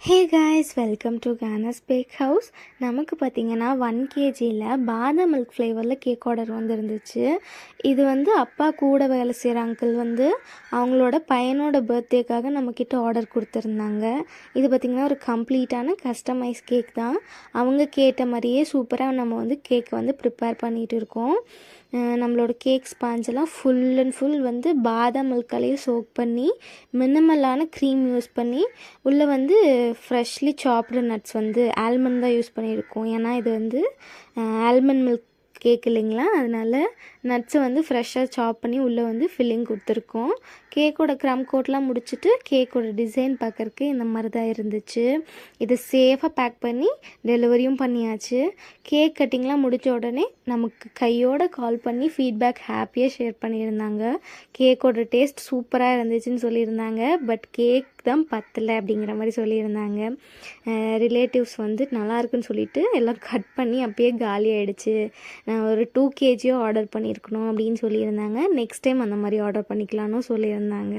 Hey guys, welcome to கானாஸ் bake house. நமக்கு பார்த்திங்கன்னா 1 kgயில் பாதாம் மில்க் ஃப்ளேவரில் கேக் ஆர்டர் வந்துருந்துச்சு. இது அப்பா கூட வேலை செய்கிற அங்கிள் அவங்களோட பையனோட பர்த்டேக்காக நம்மக்கிட்ட ஆர்டர் கொடுத்துருந்தாங்க. இது பார்த்திங்கன்னா ஒரு கம்ப்ளீட்டான கஸ்டமைஸ் கேக் தான். அவங்க கேட்ட மாதிரியே சூப்பராக நம்ம கேக் ப்ரிப்பேர் பண்ணிகிட்டு இருக்கோம். நம்மளோட கேக் ஸ்பாஞ்செல்லாம் ஃபுல் அண்ட் ஃபுல் பாதாம் மில்காலேயே சோக் பண்ணி மினிமலான க்ரீம் யூஸ் பண்ணி உள்ளே ஃப்ரெஷ்லி சாப்டு நட்ஸ் ஆல்மண்ட் தான் யூஸ் பண்ணியிருக்கோம். ஏன்னா இது ஆல்மண்ட் மில்க் கேக் இல்லைங்களா, அதனால் நட்ஸை ஃப்ரெஷ்ஷாக சாப் பண்ணி உள்ளே ஃபில்லிங் கொடுத்துருக்கோம். கேக்கோட க்ரம் கோட்லாம் முடிச்சுட்டு கேக்கோட டிசைன் பார்க்குறக்கு இந்த மாதிரி தான் இருந்துச்சு. இது சேஃபாக பேக் பண்ணி டெலிவரியும் பண்ணியாச்சு. கேக் கட்டிங்லாம் முடித்த உடனே நமக்கு கையோடு கால் பண்ணி ஃபீட்பேக் ஹாப்பியாக ஷேர் பண்ணியிருந்தாங்க. கேக்கோட டேஸ்ட் சூப்பராக இருந்துச்சுன்னு சொல்லியிருந்தாங்க. பட் கேக் தான் பத்தலை அப்படிங்கிற மாதிரி சொல்லியிருந்தாங்க. ரிலேட்டிவ்ஸ் நல்லா இருக்குன்னு சொல்லிட்டு எல்லாம் கட் பண்ணி அப்பயே காலி ஆகிடுச்சு. நான் ஒரு 2 kg ஆர்டர் பண்ணியிருக்கணும் அப்படின்னு சொல்லியிருந்தாங்க. நெக்ஸ்ட் டைம் அந்த மாதிரி ஆர்டர் பண்ணிக்கலான்னு சொல்லியிருந்தாங்க.